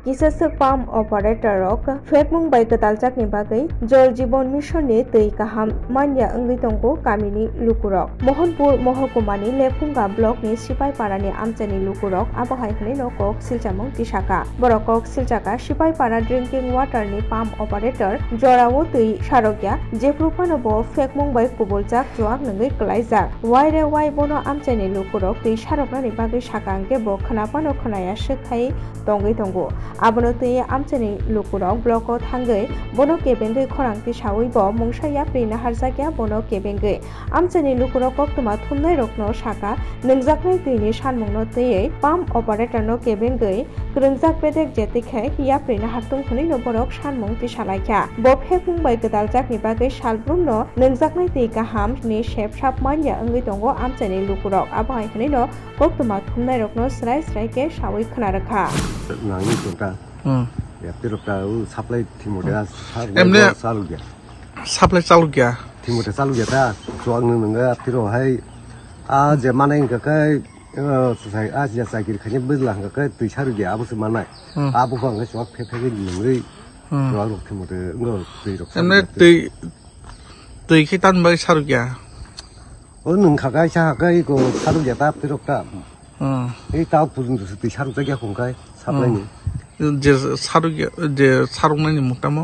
किसासक palm operator रक फेकमुं bye कतालजाकनि बागै जल जीवन मिशननि तै गाहाम मान्या अंगै दंगो गामिनि लुकुरक मोहनपुर महकुमानि लेफुंगा ब्लकनि सिपाइपारानि आमचानि लुकुरक आबहायखनि नकक सिलजामुं तिसाका बरकक सिलजाका सिपाइपारा ड्रिंकिं वाटारनि पाम ऑपरेटर जरावो तै सारग्या जेफ्रुफानबो फेकमुं बाय कुबुलजाक जोआक नंगै कलाइजाक वाइरे वाइ बनो आमचानि लुकुरक तै सारगनानि बागै साकांगे बो खोनापानो खोनाया सोखाय दंगै दंगो आबनो तै आमचानि लुकुरक ब्लक थांगै बनो केबेंगै खरांति सावैबो मुंसाया प्रेना हारजाग्या बनो केबेंगै आमचानि लुकुरक कक्तमा थुमनाय रकनो साका नोंजाकनाय तैनि सानमुंनो तैयै पाम ऑपरेटरनो केबेंगै ग्रोंजाक बेदेक जेतिखै या प्रेना हारतुंखनै नो बरक सानमुं तिसालायखा बो फेकमुंबाय गदालजाकनि बागै सालब्रुमनो नोंजाकनाय तै गाहाम नि सेबसाब मान्या अंगै दंगो आमचानि लुकुरक आबहायखनै नो कक्तमा थुमनाय रकनो स्राय स्रायके सावै खोनारखा नांनि टोटा यातिरटा साप्लाइ थिमोदा सारनो चालु गया साप्लाइ चालु गया थिमोदा चालु गया ता जोआंनो नोङो आतिरहाय आ जे माने गकै ससाय आ जे साइकिल खनि बजला गकै दै सारु गया आबोसो मानाय आबो गांगै जोआक फेफेगै नोङै जोआक रक थिमोदा नो दै रक एमने दै खैतान बाय सारु गया ओ नों खागाय सागाय को सारु गया ता आतिरटा এই তাও পর্যন্ত दै सारु जायगा खंखाय साप्लाइनि जे सारु गया जे सारुंनायनि मुक्तामो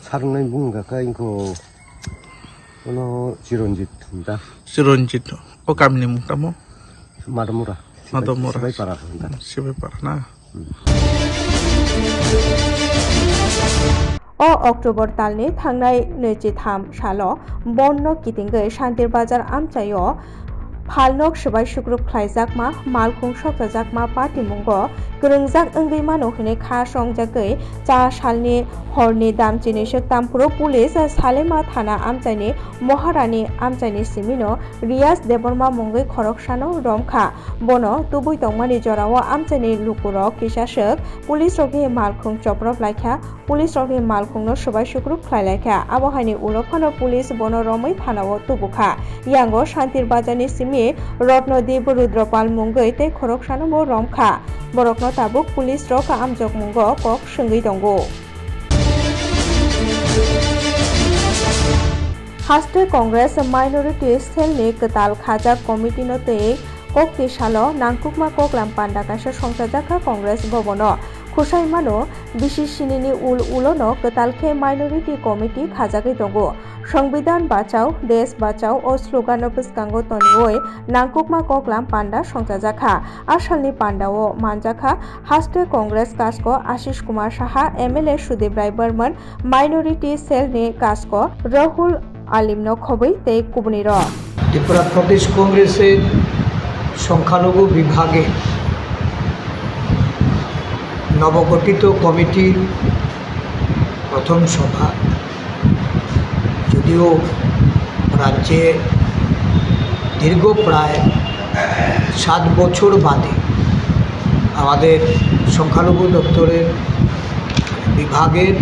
सारुंनाय बुंगाखाय इनखौ उनो चिरन्जित ओ गामिनि मुक्तामो मादमुरा सिबाइपारा ना ओ अक्टोबर तालनि थांनाय 23 साल बन्न कितिंगै शान्तिर बाजार आमचायो फालनक सबाय सुग्रुप ख्लाइजाकमा मालखुं सकजाकमा पार्टी मुंगो गोरोंजाक अंगैमा नहिने खा संजागै चा सालनि हरनि दामचिनि तामपुरो पुलिस सालेमा थाना आमचाइनि महारानी आमचाइनि सिमिनो रियाज देबरमा मुंगै खरकसानो रमखा बनो तुबुइ तंमानि जराव आमचाइनि लुकुरक किसासक पुलिस रगे मालखुं चप्रप लायखा पुलिस रगे मालखुंनो सबाय सुग्रुप ख्लाइलायखा आबहायनि उलफानो पुलिस बनो रमै थानाव तुबुखा यांगो शान्तिर बाजारनि सिमि रत्नदीप रुद्रपाल मुंगै ते खरकसानो रमखा बरकनो ताबुक पुलिस रक आमजक मुंगो कक सोंगै दंगो हास्टे कांग्रेस माइनरिटी सेलनि कताल खाजा कमिटिनो तै कक्ति सालो नांकुकमा कक्लाम पान्डाकासो संसाजाखा कांग्रेस भवनो खुसाइमानो बिसिसिनिनि उलोनो कतालखे माइनरिटी कमिटी खाजागै दंगो संविधान बाचाओ देश बाचाओ ओ स्लोगानो पुस्कांगो तनिवै नांकुकमा कक्लाम पान्डा संसाजाखा आसालनि पान्डाओ मानजाखा हास्टे कांग्रेस कास्को आशिष कुमार साहा एमएलए सुदीप राय बर्मन माइनरिटी सेलनि कास्को राहुल आलिमनो खबै तै कुबनिर त्रिपुरा प्रदेश कांग्रेसेर संख्यालघु विभागे नवगठित कमिटिर प्रथम सभा যদিও राज्ये दीर्घ प्राय 7 বছর বাদে আমাদের সংখ্যালঘু দপ্তরের বিভাগের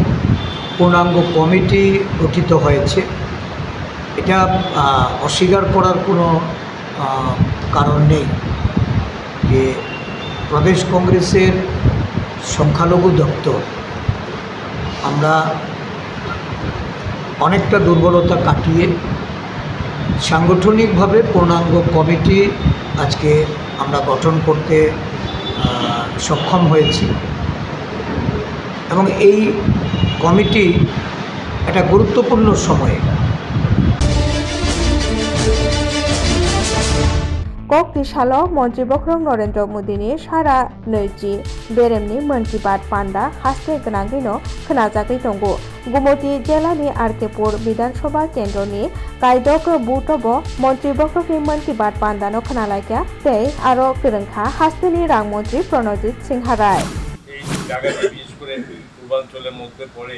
পূর্ণাঙ্গ কমিটি গঠিত হয়েছে এটা অস্বীকার করার কোনো কারণ নেই যে প্রদেশ কংগ্রেসের সংখ্যালঘু দপ্তর আমরা অনেকটা দুর্বলতা কাটিয়ে সাংগঠনিকভাবে পূর্ণাঙ্গ কমিটি আজকে আমরা গঠন করতে সক্ষম হয়েছি এবং এই কমিটি একটা গুরুত্বপূর্ণ সময়ে कक्ति सालो मंत्री बख्रं नरेंद्र मोदीनि सारा नैजि बेरेमनि मन की बात पान्डा हास्टे गोनांगैनो खोनाजागै दंगो गुमती जिल्लानि आरकेपुर विधानसभा केन्द्रनि गायदक बुथब मंत्री बख्रंनि मन की बात पान्डानो खोनालायखा तै आरो गोरोंखा हास्टेनि रां मंत्री प्रणजित सिंह राय এই জায়গাটি বিশেষ করে পূর্বাঞ্চলের মধ্যে পড়ে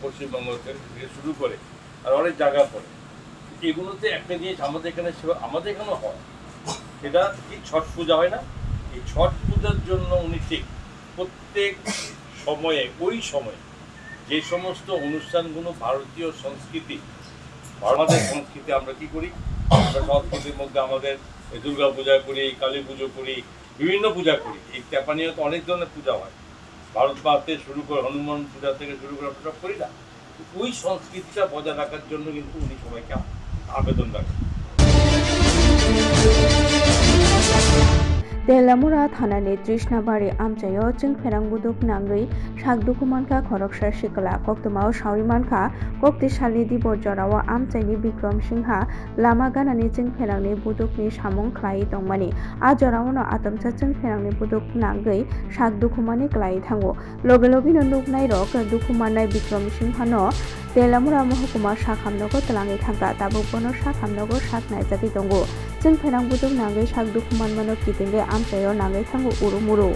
পশ্চিমবঙ্গ থেকে শুরু করে আর অনেক জায়গা পড়ে এগুলোতে একটা জিনিস আমাদের এখানে হয় সেটা কি ছট পূজা হয় না এই ছট পূজার জন্য উনি ঠিক প্রত্যেক সময়ে ওই সময় যে সমস্ত অনুষ্ঠানগুলো ভারতীয় সংস্কৃতি আমাদের সংস্কৃতি আমরা কি করি আমরা সংস্কৃতির মধ্যে আমাদের দুর্গা পূজা করি কালী পুজো করি বিভিন্ন পূজা করি এই ত্যাপানিয়াতে অনেক ধরনের পূজা হয় ভারত মাতে শুরু করে হনুমান পূজা থেকে শুরু করে আমরা সব করি না, ওই সংস্কৃতিটা বজায় রাখার জন্য কিন্তু উনি সবাইকে আবেদন রাখেন। तेलामुरा थानानि तृष्णाबारि आमचायो चिंफेरां बुदुक नांगै सागदुकुमानखा खरकसा सिकला कक्तमाव सावरिमानखा कक्तिशालि दिबो जरावा आमचाइनि बिक्रम सिंहा लामा गानानि चिंफेरांनि बुदुकनि सामुं ख्लाइ दंमानि आ जरावनो आतमसा चिंफेरांनि बुदुक नांगै सागदुकुमानि क्लाइ थांगो लगे लगेनो नुकनाय रक दुकुमानाय बिक्रम सिंहानो तेलामुरा महकुमा साखामनगो तलाङै थांगा दाबो बनो साखामनगो साखनाय जाति दंगो चिंफेरां बुदुक नांगै सागदुकुमान मानो कितिंगे आमचायो नांगै थांगो उरुमुरु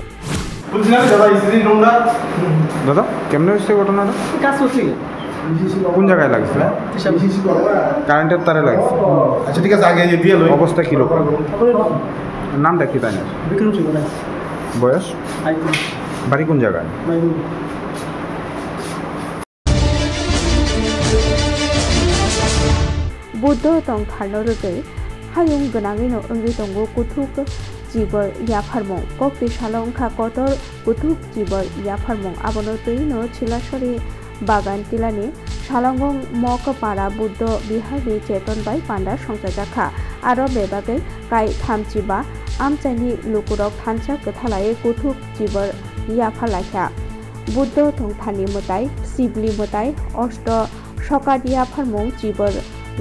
দাদা কেমন হচ্ছে ঘটনাটা? কোন জায়গায় লাগছে? কারেন্টের তারে লাগছে। আচ্ছা ঠিক আছে, আগে দিয়ে লই। অবস্থা কিরকম? নামটা কি তাই না? বয়স? বাড়ি কোন জায়গায়? बुद्ध दं थालरगै हायुं गनाङैनो ओंगै दंगो कुथुक जिबर याफारमं कक्ति सालंखा कतर कुथुक जिबर याफारमं आबनो तैनो छिलासरी बागान तिलानि सालंगं मकपारा बुद्ध बिहारनि चेतन बाय पान्डा संसाजाखा आरो बेबागै काय थामचिबा आमचाइनि लुकुरक थानसा गथालायै कुथुक जिबर याफालाख्या बुद्ध दंथानि मोताय सिबलि मोताय अष्ट सकाद याफारमं जिबर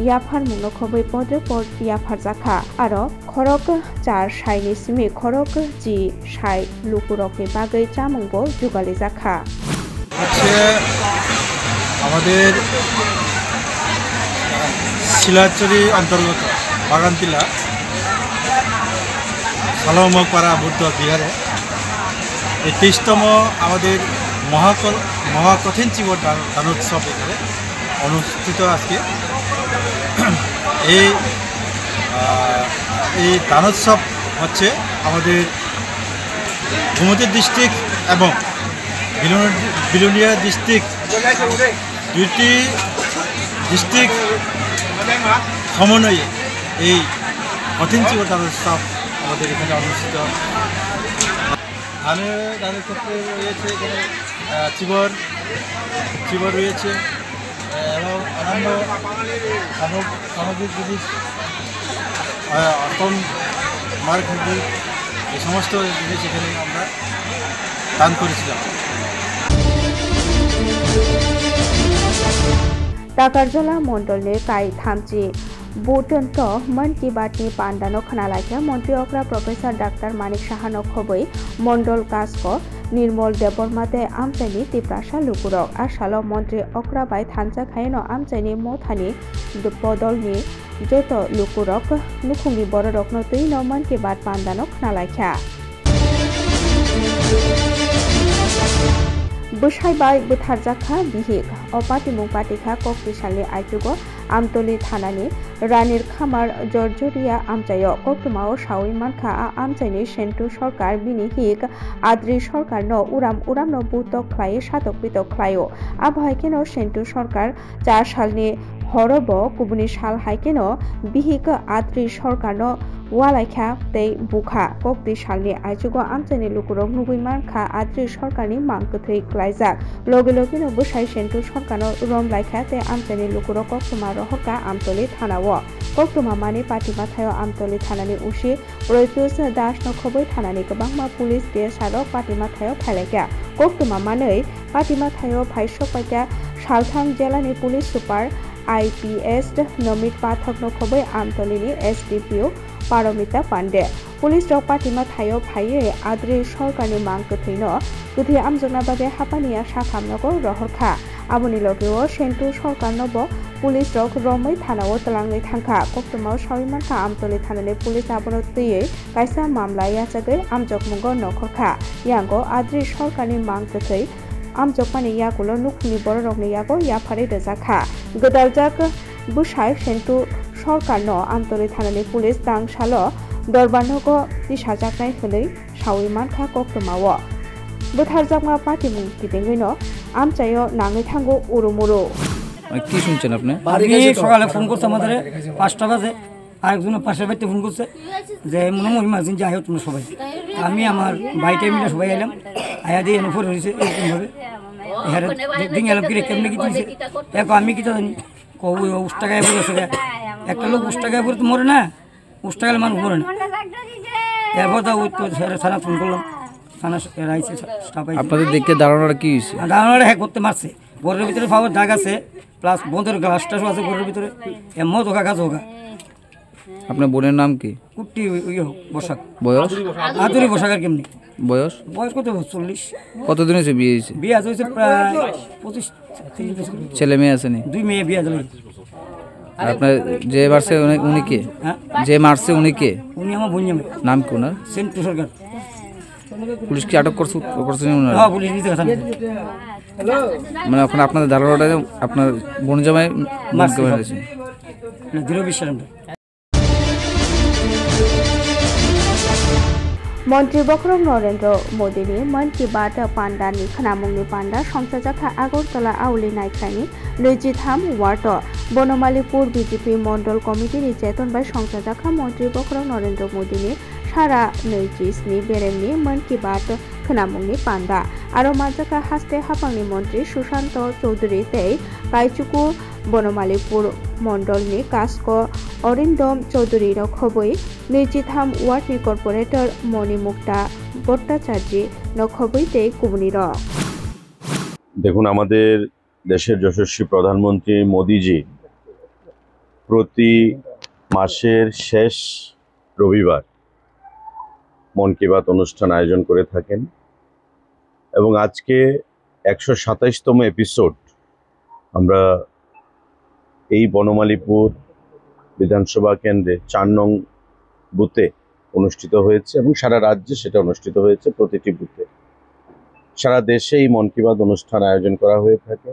याफार मुंनो खबै पद्र पद याफार जाखा आरो खरक चार साइनि सिमि खरक जी साइ लुकुरकनि बागै चामुंबो जुगालि जाखा হচ্ছে আমাদের শিলাচুরি অন্তর্গত বাগানটিলা সালমকপাড়া বুদ্ধ বিহারে এই 23তম আমাদের মহাকঠিন জীবন দানোৎসব এখানে অনুষ্ঠিত আজকে। এই দানোৎসব হচ্ছে আমাদের গোমতী ডিস্ট্রিক্ট এবং বিলোনিয়া ডিস্ট্রিক্ট দুইটি ডিস্ট্রিক্ট সমন্বয়ে এই কঠিন জীবন দানোৎসব আমাদের এখানে অনুষ্ঠিত। ধানের ক্ষেত্রে রয়েছে এখানে চিবর রয়েছে এবং অন্যান্য সামগ্রিক জিনিস অটন মার্কেট এই সমস্ত জিনিস এখানে আমরা দান করেছিলাম। टाकारजला मण्डलनि काय थामची बुटन्त मन की बातनि पान्डानो खनालाख्या मन्त्री अग्रा प्रोफेसर डाक्टर मानिक साहानो खबै मण्डल कास्क निर्मल देबरमाते आमचाइनि तिप्रासा लुकुरक आसालो मन्त्री अग्रा बाय थानसा खायनो आमचाइनि मथानि बदलनि जत लुकुरक नुखुंनि बररकनो तैनो मन की बात पान्डानो खनालाख्या बसाइबाय बुथारजाखा बिहिक अपातिमुं पाटिखा कक्तिशालि आइतुगो आमतली थानानि रानिर खामार जर्जरिया आमचायो कक्तुमाओ सावि मानखा आमचाइनि सेन्टु सरकार बिनि हिक आद्रि सरकार न उराम न बुतक ख्लाय सातक बितक ख्लायो आबहायकेनो सेन्टु सरकार 4 सालनि हरब कुबुनि साल हायकेनो बिहिक आद्रि सरकार न वालाइखा तै बुखा कक्ति सालनि आइजुगो आमचाइनि लुकुरक नुगुइमानखा आद्रि सरकारनि मांकथै क्लाइजाक लगे लगेनो बसाइ सेन्टु सरकारनो रमलाइखा तै आमचाइनि लुकुरक कक्तुमा रहरका आमतली थानावो कक्तुमा मानि पाटिमा थायो आमतली थानानि उसी रयतुस दासनो खबै थानानि गोबांमा पुलिस देस आरो पाटिमा थायो फायलाइखा कक्तुमा मानै पाटिमा थायो फायसपाइका सालथां जिल्लानि पुलिस सुपार IPS नमित पाठकनो खबै आमतलीनि SDPO पारमिता पांडे पुलिस रक पाटिमा थायो फाये आद्रि सरकारनि मांकथैनो गुथि आमजोंना बादे हापानिया साखामनगो रहरखा आबुनि लगेओ सेन्टु सरकारनोबो पुलिस रक रमै थानावो तलाङै थांखा कक्तुमाव साविमानखा आमतली थानानि पुलिस आबनो तैयै कायसा मामला याचागै आमजक मुंगो नखरखा यांगो आद्रि सरकारनि मांकथै आमजकमानि यागुलो नुखुनि बररकनि यागो याफारि दजाखा गोदालजाक बुसाइ सेन्टु सरकारनो आमतली थानानि पुलिस दांसालो दरबारनगो दिसाजाकनाय हनै साविमानखा कक्तुमावो बुथारजाकमा पाटिमुं किदेंगैनो आमचायो नाङै थांगो उरुमुरु কি শুনছেন আপনি? আমি সকালে ফোন করছে আমাদের 5টা বাজে আরেকজন পাশের বাড়িতে ফোন করছে যে মনে ইমার্জেন্সি আয় তোমরা সবাই আমি আমার ভাইটা মিলে সবাই এলাম আয়া দিয়ে এনে পরে রয়েছে এরকমভাবে এখানে দিন গেলাম কিরে কেমনি কি দিয়েছে এখন আমি কি জানি উষ্টাগায় পড়ে গেছে একটা লোক উষ্টাগায় পড়ে তো মরে না উষ্টাগালে মানুষ মরে না এরপর তো ওই তো থানা ফোন করলাম থানা রাইছে স্টাফ আপনাদের দেখে ধারণাটা কি হয়েছে? ধারণাটা হ্যাঁ করতে মারছে ঘরের ভিতরে পাওয়ার দাগ আছে প্লাস বন্ধের গ্লাস টাসও আছে ঘরের ভিতরে এমন ধোকা গাছ হোকা। আপনার বোনের নাম কি? কুট্টি বসাক। বয়স? আদুরি বসাকের কেমনি বয়স? বয়স কত 40। কতদিন হয়েছে বিয়ে হয়েছে? বিয়ে হয়েছে প্রায় 25। ছেলে মেয়ে আছে নি? 2 মেয়ে বিয়ে দিল। আর আপনার যে মারছে উনি কে? হ্যাঁ যে মারছে উনি কে? উনি আমার বোন জামাই। নাম কি ওনার? সেন্টু সরকার। পুলিশ কি আটক করছেন ওনার? হ্যাঁ পুলিশ নিতে কথা মানে এখন আপনাদের ধারণাটা আপনার বোন জামাই মারছে দৃঢ় বিশ্বাস। মন্ত্রী বক্রম নরেন্দ্র মোদীनि मन की बात पान्डानि खोनामुंनि पान्डा संसाजाखा आगरतला आवली नायखानि 23 वार्ड बनमालीपुर बीजेपी मंडल कमिटिनि जेतनबाय संसाजाखा मन्त्री बक्रम नरेंद्र मोदीनि सारा 27 बेरेमनि मन की बात खोनामुंनि पान्डा आरो माजाखा हास्ते हाफांनि मन्त्री सुशांत चौधरी तै कायचुकु बनमालीपुर मंडलनि कास्को अरिंदम चौधरी खबै 23 वार्डनि कर्पोरेटर मणिमुक्ता भट्टाचार्य नखबै तै कुबुनि দেখুন আমাদের দেশের যশস্বী প্রধানমন্ত্রী মোদিজি প্রতি মাসের শেষ রবিবার মন কি বাত অনুষ্ঠান আয়োজন করে থাকেন এবং আজকে 127তম এপিসোড আমরা এই বনমালীপুর বিধানসভা কেন্দ্রে 4 নং বুথে অনুষ্ঠিত হয়েছে এবং সারা রাজ্যে সেটা অনুষ্ঠিত হয়েছে প্রতিটি বুথে। সারা দেশে এই মন কি বাত অনুষ্ঠান আয়োজন করা হয়ে থাকে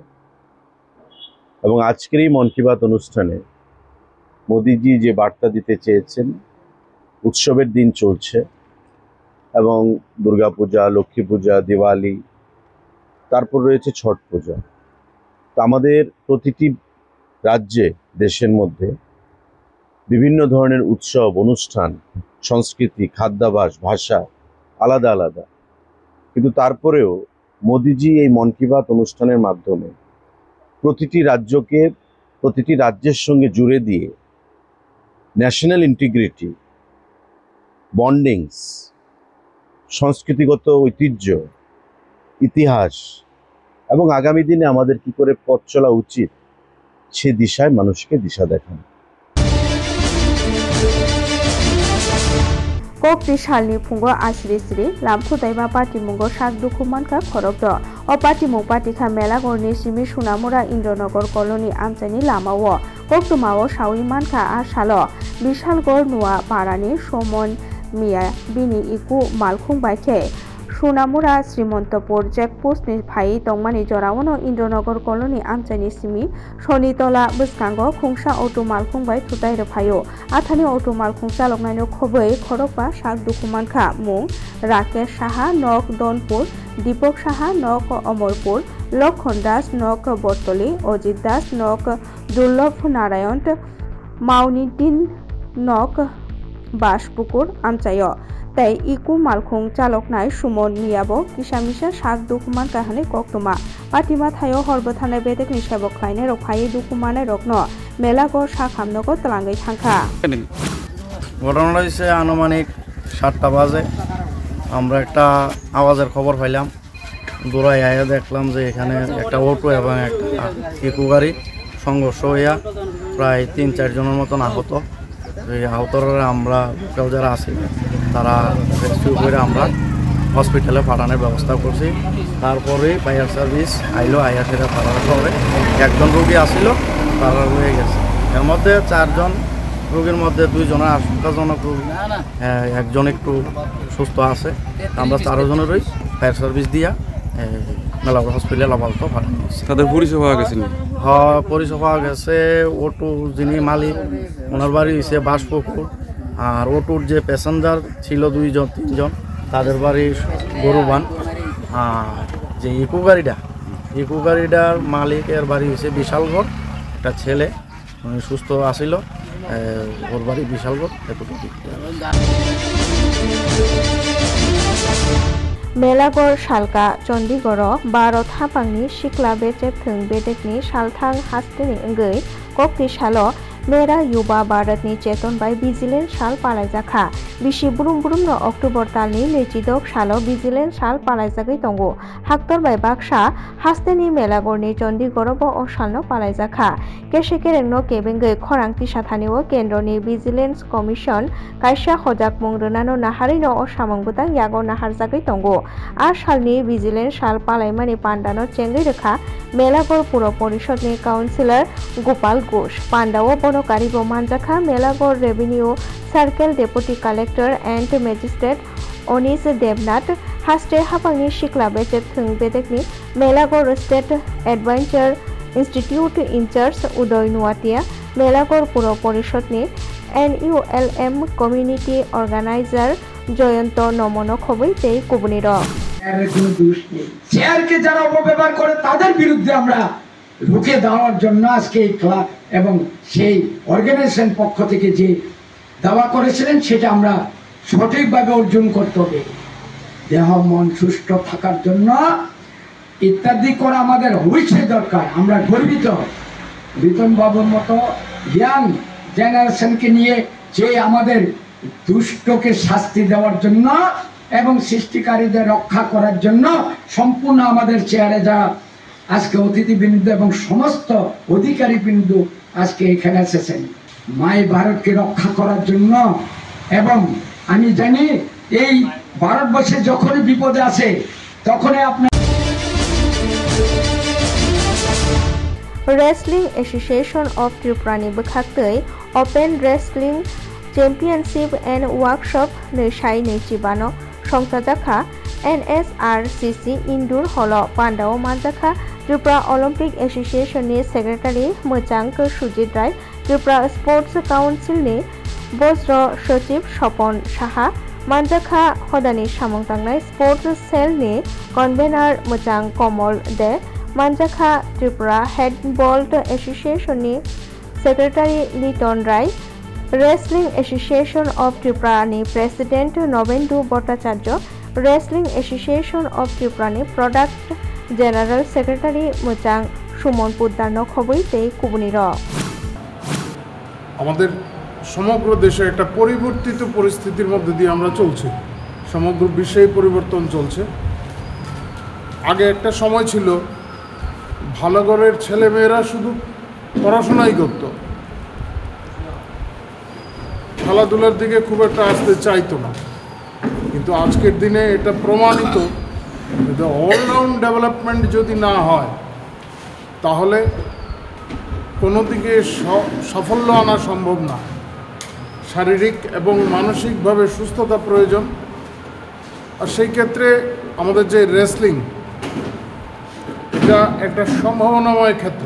এবং আজকের এই মন কি বাত অনুষ্ঠানে মোদিজি যে বার্তা দিতে চেয়েছেন, উৎসবের দিন চলছে এবং দুর্গাপূজা, লক্ষ্মী পূজা, দিওয়ালি, তারপর রয়েছে ছট পূজা। তো আমাদের প্রতিটি রাজ্যে দেশের মধ্যে বিভিন্ন ধরনের উৎসব, অনুষ্ঠান, সংস্কৃতি, খাদ্যাভ্যাস, ভাষা আলাদা আলাদা, কিন্তু তারপরেও মোদিজি এই মন কি বাত অনুষ্ঠানের মাধ্যমে প্রতিটি রাজ্যকে প্রতিটি রাজ্যের সঙ্গে জুড়ে দিয়ে ন্যাশনাল ইন্টিগ্রিটি, বন্ডিংস, সংস্কৃতিগত ঐতিহ্য, ইতিহাস এবং আগামী দিনে আমাদের কি করে পথ চলা উচিত সে দিশায় মানুষকে দিশা দেখান। Kokti salni phungo asri sri lampu daiba party mungo sak dukuman ka khorokdo o party mung party kha mela gorni simi sunamura Indranagor colony amchani lamao koktumao sawiman kha asalo bishal gor nuwa parani somon miya bini iku malkhung baikhe Sunamura Srimontopur checkpost ni phai tongmani joraono Indranagor colony amchani simi Sonitola bwskango khungsa auto malkhungbai thutai rphaio athani auto malkhung chaloknani khobai khorokpa sak dukumankha mung Rakesh Saha nok Donpur Deepak Saha nok Amorpur Lokhon Das nok Bortoli Ojit Das nok Durlabh Narayan Maunidin nok Bashpukur amchayo তাই ইকু মালখুং চালকনাই সুমন মিয়াবো কিসামিসা শাক দুকুমান কাহানি কক্তমা পাটিমা thio হরবথানে বেদেক নিসাবক খাইনে রখাই দুকুমানে রগ্ন মেলাগর শাক হামনগর তলাঙ্গাই থাঙ্কা। ঘটনাটা হচ্ছে আনুমানিক 7টা বাজে আমরা একটা আওয়াজের খবর পাইলাম, দৌড়াই আয়া দেখলাম যে এখানে একটা অটো এবং একটা ইকু গাড়ি সংঘর্ষ হইয়া প্রায় 3-4 জনের মতন আহত। এই আহতরা আমরা যারা আছি তারা রেস্কিউ করে আমরা হসপিটালে পাঠানোর ব্যবস্থা করছি। তারপরে ফায়ার সার্ভিস আইলো, আইয়া সেটা পাঠানোর পরে একজন রোগী আসিল, তারা রয়ে গেছে। এর মধ্যে 4 জন রোগীর মধ্যে 2 জনের আশঙ্কাজনক রোগী, একজন একটু সুস্থ আছে। আমরা 4 জনেরই ফায়ার সার্ভিস দিয়া মেলাগড় হসপিটাল আপাতত পাঠানো হয়েছে। তাদের পরিচয় পাওয়া গেছে? হ্যাঁ, পরিচয় পাওয়া গেছে। অটো যিনি মালিক ওনার বাড়ি হয়েছে বাসপুকুর, আর অটোর যে প্যাসেঞ্জার ছিল 2-3 জন তাদের বাড়ি গরুবান। আর যে ইকো গাড়িটার মালিকের বাড়ি হয়েছে বিশালগড়। একটা ছেলে সুস্থ আসিল, ওর বাড়ি বিশালগড়। मेलागर सालका चंडीगढ़ भारत हापांगनि सिक्ला बेचे थों बेदेकनि सालथां हास्टेनि अंगै कक्ति सालो मेरा युवा भारतनि चेतन बाय विजिलेंस साल पालायजाखा बिसि बुरुम बुरुमनो अक्टोबर तालनि 22 सालो विजिलेंस साल पालायजागै दंगो हाक्तर बाय बाक्सा हास्टेनि मेलागरनि चंडीगढ़ बो अ सालनो पालायजाखा केसे केरेंनो केबेंगै खरां तिसा थानिओ केन्द्रनि विजिलेंस कमिशन कायसा हजाक मुं रोनानो नाहारिनो अ सामंबुतां यागो नाहारजागै दंगो आ सालनि विजिलेंस साल पालायमानि पान्डानो चेंगै रोखा मेलागर पुर परिषदनि काउन्सिलर गोपाल घोष पान्डाओ बनकारिबो मानजाखा Melaghar revenue circle deputy collector and magistrate Anish Debnath हास्टे हापांगनि सिक्ला बेचे थों बेदेकनि Melaghar state adventure institute incharge Uday Noatia Melaghar पुर परिषदनि NULM community organiser Jayanta Naman खबै ते कुबुनिर চেয়ারকে যারা অপব্যবহার করে তাদের বিরুদ্ধে আমরা রুখে দেওয়ার জন্য আজকে এই ক্লাব এবং সেই অর্গানাইজেশন পক্ষ থেকে যে দাওয়া করেছিলেন সেটা আমরা সঠিকভাবে অর্জন করতে হবে দেহ মন সুস্থ থাকার জন্য ইত্যাদি করা আমাদের অবশ্যই দরকার আমরা গর্বিত রিতন বাবুর মতো ইয়াং জেনারেশনকে নিয়ে যে আমাদের দুষ্টকে শাস্তি দেওয়ার জন্য এবং সৃষ্টিকারীদের রক্ষা করার জন্য সম্পূর্ণ আমাদের চেয়ারে যা আজকে অতিথিবৃন্দ এবং সমস্ত অধিকারীবৃন্দ আজকে এখানে এসেছেন মাই ভারতকে রক্ষা করার জন্য এবং আমি জানি এই ভারতবর্ষে যখনই বিপদে আসে তখনই আপনার रेसलिंग एसोसिएशन ऑफ त्रिपुरानि बखाक्तै open wrestling championship and workshop नैसाय नैजिबानो संसाजाखा NSRCC इंडोर हल पांडाओ मानजाखा त्रिपुरा ओलम्पिक एसोसिएशननि सेक्रेटारि मोजांक सुजित राय त्रिपुरा स्पोर्ट्स काउन्सिलनि बज्र सचिव स्वपन साहा मानजाखा हदानि सामंतांनाय स्पोर्ट्स सेलनि कन्वेनार मोजां कमल दे मानजाखा त्रिपुरा हेडबॉल एसोसिएशननि secretary Liton Roy wrestling association of त्रिपुरानि president Nabendu Bhattacharya wrestling association of त्रिपुरानि प्रडाक्ट जेनारेल सेक्रेटारि मोजां सुमन पुद्दारनो खबै ते कुबुनिर আমাদের সমগ্র দেশে একটা পরিবর্তিত পরিস্থিতির মধ্যে দিয়ে আমরা চলছি সমগ্র বিশ্বেই পরিবর্তন চলছে আগে একটা সময় ছিল ভালো ঘরের ছেলেমেয়েরা শুধু পড়াশোনাই করত খেলাধুলার দিকে খুব একটা আসতে চাইতো না কিন্তু আজকের দিনে এটা প্রমাণিত যে অলরাউন্ড ডেভেলপমেন্ট যদি না হয় তাহলে কোনো দিকে সাফল্য আনা সম্ভব না শারীরিক এবং মানসিকভাবে সুস্থতা প্রয়োজন আর সেই ক্ষেত্রে আমাদের যে রেসলিং এটা একটা সম্ভাবনাময় ক্ষেত্র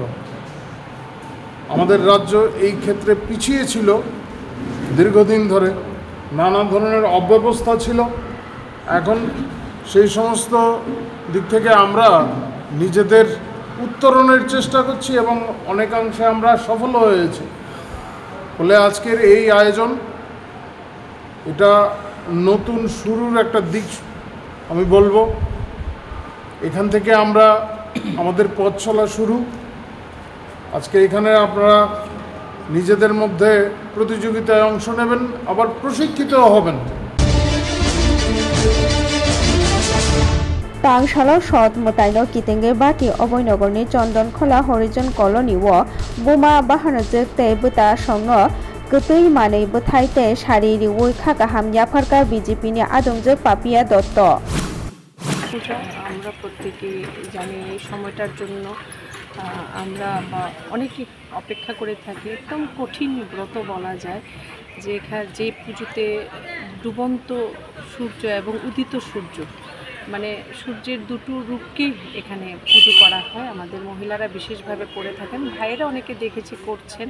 আমাদের রাজ্য এই ক্ষেত্রে পিছিয়ে ছিল দীর্ঘদিন ধরে নানা ধরনের অব্যবস্থা ছিল এখন সেই সমস্ত দিক থেকে আমরা নিজেদের উত্তরণের চেষ্টা করছি এবং অনেকাংশে আমরা সফল হয়েছি ফলে আজকের এই আয়োজন এটা নতুন শুরুর একটা দিক আমি বলবো এখান থেকে আমরা আমাদের পথ চলা শুরু আজকে এখানে আপনারা নিজেদের মধ্যে প্রতিযোগিতায় অংশ নেবেন আবার প্রশিক্ষিতও হবেন तांगशालो सत मोतायनो कितेंगे बाटी अभयनगरनि चंदनखोला हरिजन कलनी व बोमा बाहानोजों ते बुता संग गतै मानै बोथायते शारीरि उइखा गाहाम याफारका बीजेपीनि आदमजों पापिया दत्त আমরা প্রত্যেকেই জানি এই সময়টার জন্য আমরা অনেকে অপেক্ষা করে থাকি একদম কঠিন ব্রত বলা যায় যে পুজোতে ডুবন্ত সূর্য এবং উদিত সূর্য মানে সূর্যের দুটো রূপকেই এখানে পুজো করা হয় আমাদের মহিলারা বিশেষভাবে করে থাকেন ভাইয়েরা অনেকে দেখেছি করছেন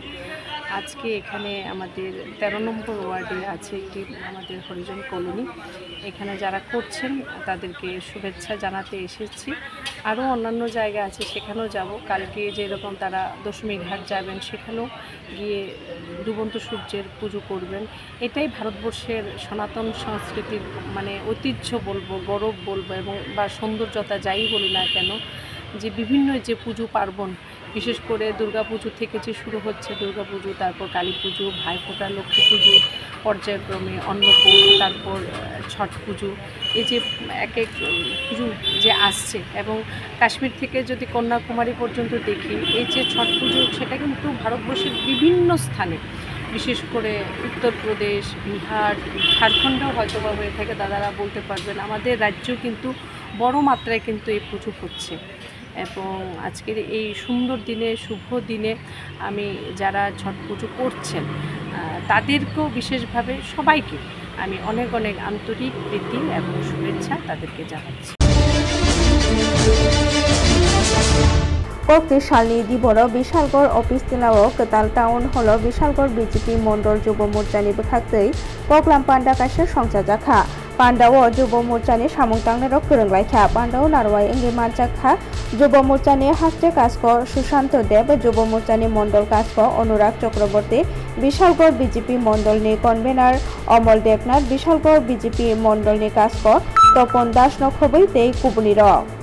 আজকে এখানে আমাদের 13 নম্বর ওয়ার্ডে আছে একটি আমাদের হরিজন কলোনি। এখানে যারা করছেন তাদেরকে শুভেচ্ছা জানাতে এসেছি। আরও অন্যান্য জায়গা আছে, সেখানেও যাব। কালকে যেরকম তারা দশমী ঘাট যাবেন, সেখানেও গিয়ে ডুবন্ত সূর্যের পুজো করবেন। এটাই ভারতবর্ষের সনাতন সংস্কৃতির মানে ঐতিহ্য বলবো, গৌরব বলবো, এবং বা সৌন্দর্যতা যাই বলি না কেন, যে বিভিন্ন যে পুজো পার্বণ, বিশেষ করে দুর্গাপুজো থেকে যে শুরু হচ্ছে, দুর্গাপুজো, তারপর কালী পুজো, ভাইফোঁটা, লক্ষ্মী পুজো, পর্যায়ক্রমে অন্নকূট, তারপর ছট পুজো, এই যে এক এক পুজো যে আসছে, এবং কাশ্মীর থেকে যদি কন্যাকুমারী পর্যন্ত দেখি, এই যে ছট পুজো, সেটা কিন্তু ভারতবর্ষের বিভিন্ন স্থানে, বিশেষ করে উত্তরপ্রদেশ, বিহার, ঝাড়খণ্ডেও হয়তো বা হয়ে থাকে, দাদারা বলতে পারবেন। আমাদের রাজ্যেও কিন্তু বড় মাত্রায় কিন্তু এই পুজো হচ্ছে। এবং আজকের এই সুন্দর দিনে, শুভ দিনে আমি যারা ছট পুজো করছেন তাদেরকেও বিশেষভাবে সবাইকে আমি অনেক অনেক আন্তরিক প্রীতি এবং শুভেচ্ছা তাদেরকে জানাচ্ছি। কক্টিশালনি দিবর বিশালগড় অফিস तिलाव कताल टाउन हल बिशालगढ़ बीजेपी मंडल युव मोर्चानि बखाक्तै कक्लाम पांडा कासे संसाजाखा पांडाव युव मोर्चानि सामुं तांनो फोरोंलायखा पांडाव नारवाय इंगे मानचाखा युव मोर्चानि हास्टे कास्क सुशांत देव युव मोर्चानि मंडल कास्क अनुराग चक्रवर्ती बिशालगढ़ बीजेपी मंडलनि कन्वेनार अमल देवनाथ बिशालगढ़ बीजेपी मंडलनि कास्क तपन दास नखबै तै कुबुनि रक।